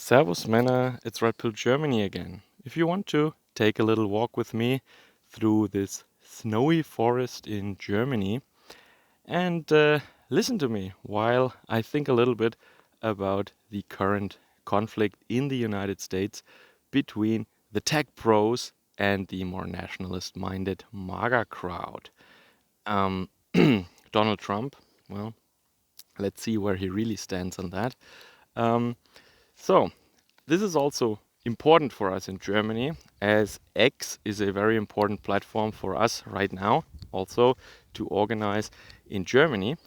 Servus Männer, it's Red Pill Germany again. If you want to take a little walk with me through this snowy forest in Germany and listen to me while I think a little bit about the current conflict in the United States between the tech pros and the more nationalist minded MAGA crowd. Um, Donald Trump, well, let's see where he really stands on that. Um, so, this is also important for us in Germany, as X is a very important platform for us right now, also to organize in Germany,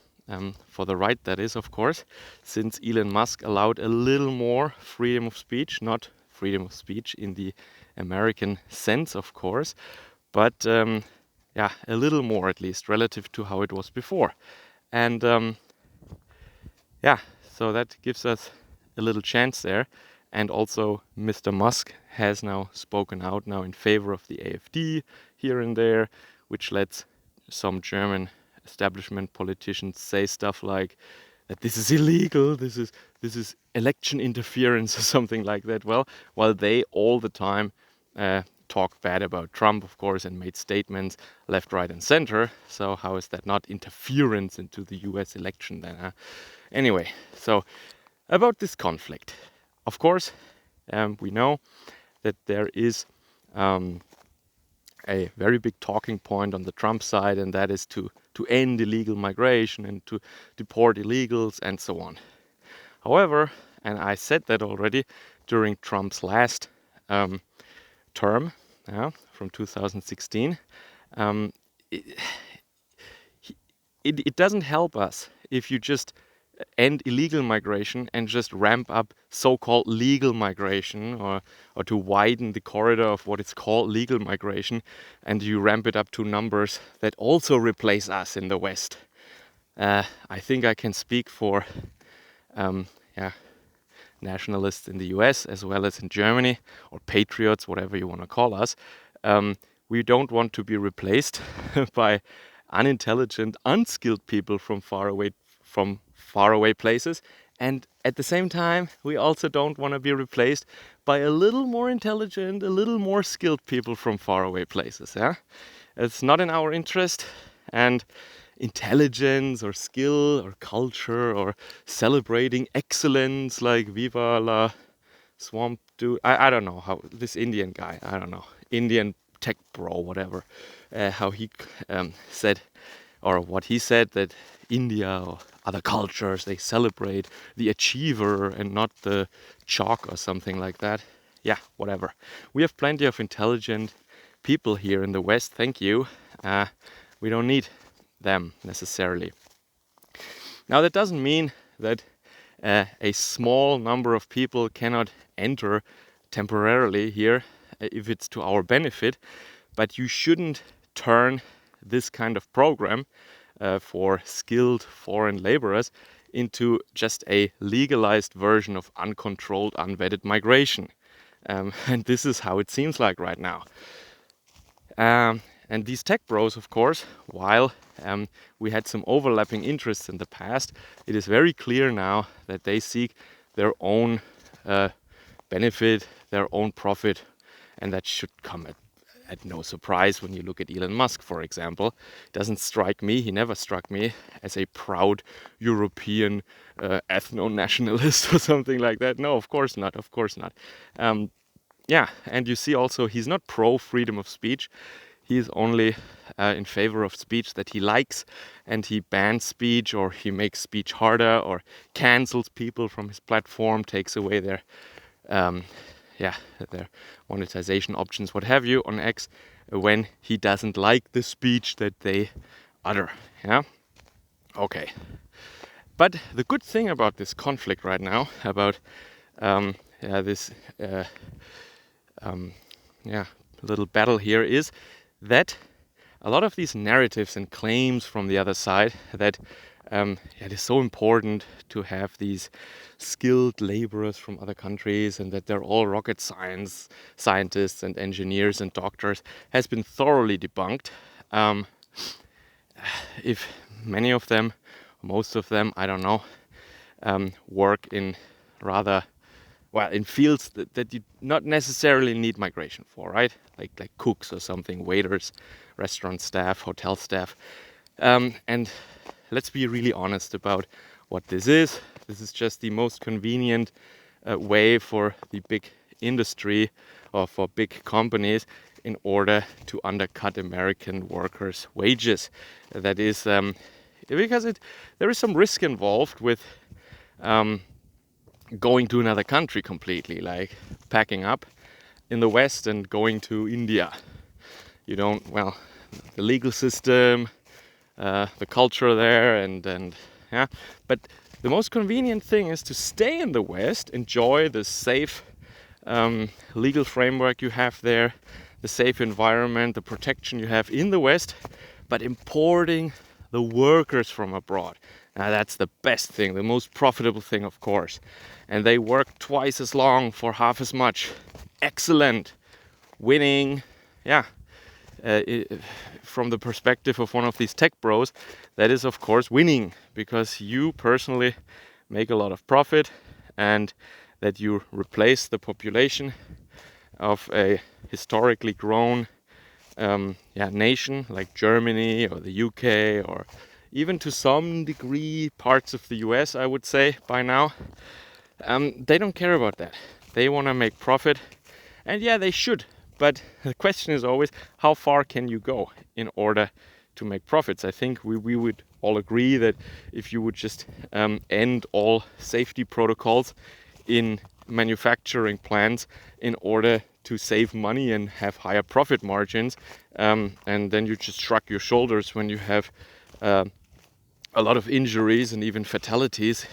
for the right, that is, of course, since Elon Musk allowed a little more freedom of speech, not freedom of speech in the American sense, of course, but yeah, a little more at least relative to how it was before. And yeah, so that gives us a little chance there. And also, Mr. Musk has now spoken out now in favor of the AfD here and there, which lets some German establishment politicians say stuff like that this is illegal, this is election interference or something like that. Well, while they all the time talk bad about Trump, of course, and made statements left, right, and center. So how is that not interference into the U.S. election then? Huh? Anyway, so about this conflict. Of course, we know that there is a very big talking point on the Trump side, and that is to end illegal migration and to deport illegals and so on. However, and I said that already during Trump's last term, from 2016, it, it doesn't help us if you just end illegal migration and just ramp up so-called legal migration, or to widen the corridor of what is called legal migration, and you ramp it up to numbers that also replace us in the West. I think I can speak for yeah, nationalists in the US as well as in Germany, or patriots, whatever you want to call us. We don't want to be replaced by unintelligent, unskilled people from faraway places. And at the same time, we also don't want to be replaced by a little more intelligent, a little more skilled people from faraway places. Yeah, it's not in our interest. And intelligence or skill or culture or celebrating excellence like Viva la Swamp Dude. I don't know how this Indian guy, I don't know, Indian tech bro, whatever, how he said, or what he said, that India or other cultures, they celebrate the achiever and not the chalk or something like that. Yeah, whatever. We have plenty of intelligent people here in the West, thank you. We don't need them necessarily. Now, that doesn't mean that a small number of people cannot enter temporarily here if it's to our benefit, but you shouldn't turn this kind of program for skilled foreign laborers into just a legalized version of uncontrolled, unvetted migration. And this is how it seems like right now. And these tech bros, of course, while we had some overlapping interests in the past, it is very clear now that they seek their own benefit, their own profit, and that should come at no surprise when you look at Elon Musk, for example. It doesn't strike me, he never struck me, as a proud European ethno-nationalist or something like that. No, of course not, of course not. Yeah, and you see also he's not pro freedom of speech. He is only in favor of speech that he likes, and he bans speech, or he makes speech harder, or cancels people from his platform, takes away their their monetization options, what have you, on X, when he doesn't like the speech that they utter. Yeah, okay. But the good thing about this conflict right now, about this little battle here, is that a lot of these narratives and claims from the other side that it is so important to have these skilled laborers from other countries and that they're all rocket scientists and engineers and doctors has been thoroughly debunked. If many of them, most of them, I don't know, work in rather well, in fields that you not necessarily need migration for, right? Like cooks or something, waiters, restaurant staff, hotel staff. And let's be really honest about what this is. This is just the most convenient way for the big industry or for big companies in order to undercut American workers' wages. That is because there is some risk involved with going to another country completely, like packing up in the West and going to India. You don't, well, the legal system, the culture there, and yeah. But the most convenient thing is to stay in the West, enjoy the safe legal framework you have there, the safe environment, the protection you have in the West, but importing the workers from abroad. Now that's the best thing, the most profitable thing, of course. And they work twice as long for half as much. Excellent. Winning. Yeah. From the perspective of one of these tech bros, that is of course winning, because you personally make a lot of profit, and that you replace the population of a historically grown nation like Germany or the UK, or even to some degree parts of the US, I would say by now. They don't care about that. They want to make profit, and yeah, they should. But the question is always, how far can you go in order to make profits? I think we would all agree that if you would just end all safety protocols in manufacturing plants in order to save money and have higher profit margins, and then you just shrug your shoulders when you have a lot of injuries and even fatalities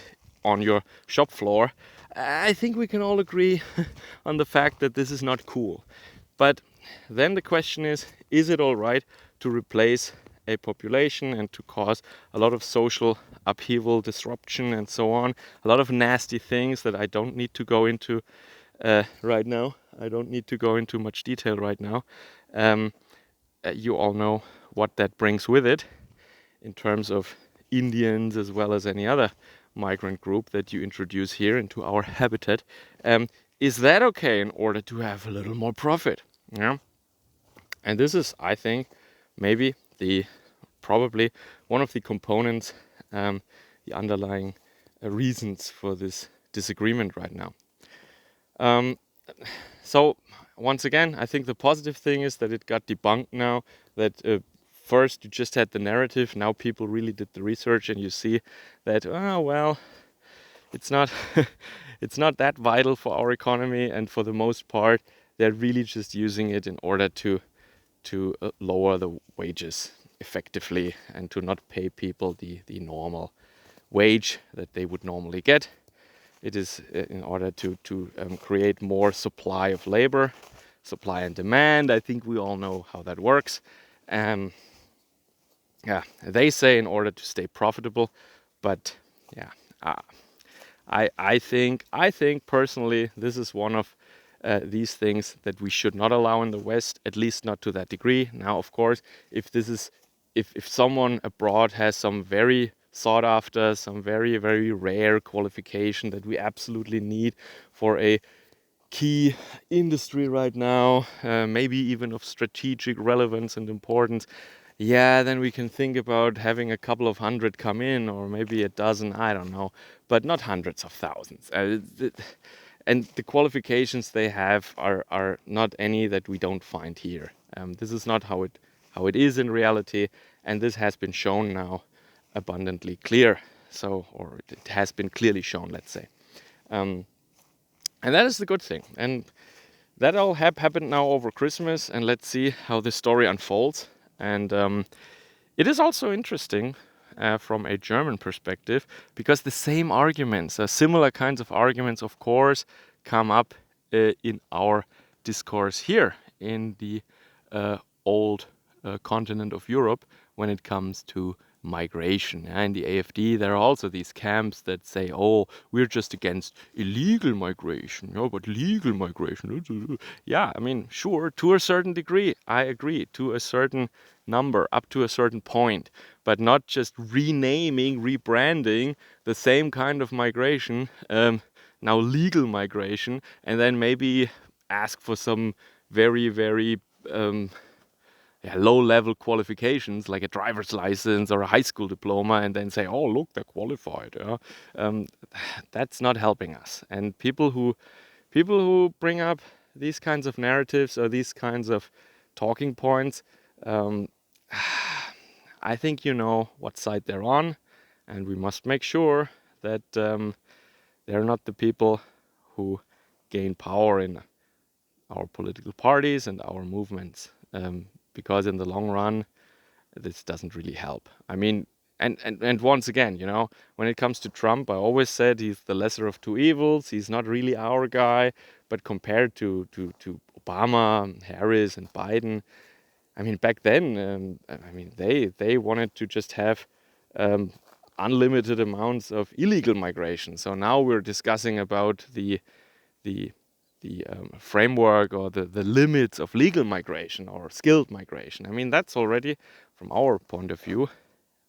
on your shop floor, I think we can all agree on the fact that this is not cool. But then the question is it all right to replace a population and to cause a lot of social upheaval, disruption, and so on? A lot of nasty things that I don't need to go into right now. I don't need to go into much detail right now. You all know what that brings with it in terms of Indians as well as any other migrant group that you introduce here into our habitat. Is that okay in order to have a little more profit? Yeah. And this is, I think, maybe probably one of the components, the underlying reasons for this disagreement right now. So once again, I think the positive thing is that it got debunked now, that first you just had the narrative, now people really did the research, and you see that, oh well, it's not it's not that vital for our economy, and for the most part they're really just using it in order to lower the wages effectively and to not pay people the normal wage that they would normally get. It is in order to create more supply of labor, supply and demand. I think we all know how that works. Yeah, they say in order to stay profitable, but yeah, I think personally this is one of these things that we should not allow in the West, at least not to that degree. Now, of course, if someone abroad has some very sought after, some very, very rare qualification that we absolutely need for a key industry right now, maybe even of strategic relevance and importance, yeah, then we can think about having a couple of hundred come in, or maybe a dozen, I don't know, but not hundreds of thousands. And the qualifications they have are not any that we don't find here. This is not how it is in reality, and this has been shown now abundantly clear. So, or it has been clearly shown, let's say. And that is the good thing. And that all happened now over Christmas, and let's see how this story unfolds. And it is also interesting from a German perspective, because the same arguments, similar kinds of arguments, of course, come up in our discourse here in the old continent of Europe when it comes to migration. In the AfD, there are also these camps that say, oh, we're just against illegal migration, but legal migration. Yeah, I mean, sure, to a certain degree, I agree, to a certain number, up to a certain point, but not just renaming, rebranding the same kind of migration now legal migration, and then maybe ask for some very, very low-level qualifications like a driver's license or a high school diploma, and then say, "Oh, look, they're qualified." Yeah? Um, that's not helping us. And people who bring up these kinds of narratives or these kinds of talking points, um, I think you know what side they're on, and we must make sure that they're not the people who gain power in our political parties and our movements, because in the long run, this doesn't really help. I mean, and once again, when it comes to Trump, I always said he's the lesser of two evils. He's not really our guy, but compared to Obama, Harris, and Biden, I mean, back then, I mean, they wanted to just have unlimited amounts of illegal migration. So now we're discussing about the framework or the limits of legal migration or skilled migration. I mean, that's already, from our point of view,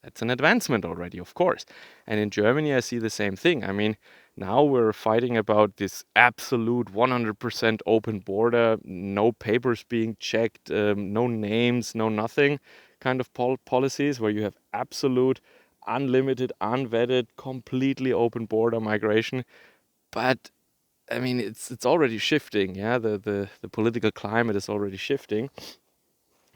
that's an advancement already, of course. And in Germany, I see the same thing. I mean, now we're fighting about this absolute 100% open border, no papers being checked, no names, no nothing kind of policies where you have absolute, unlimited, unvetted, completely open border migration. But I mean, it's already shifting. Yeah, the political climate is already shifting.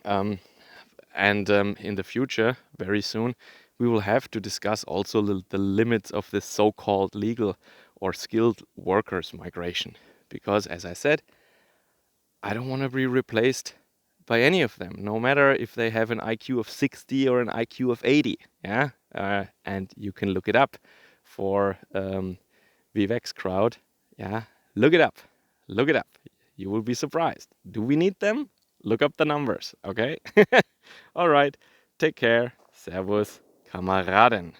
And in the future, very soon, we will have to discuss also the limits of this so-called legal or skilled workers migration. Because, as I said, I don't want to be replaced by any of them, no matter if they have an IQ of 60 or an IQ of 80. Yeah, and you can look it up for Vivek's crowd. Yeah, look it up. Look it up. You will be surprised. Do we need them? Look up the numbers, okay? All right. Take care. Servus, Kameraden.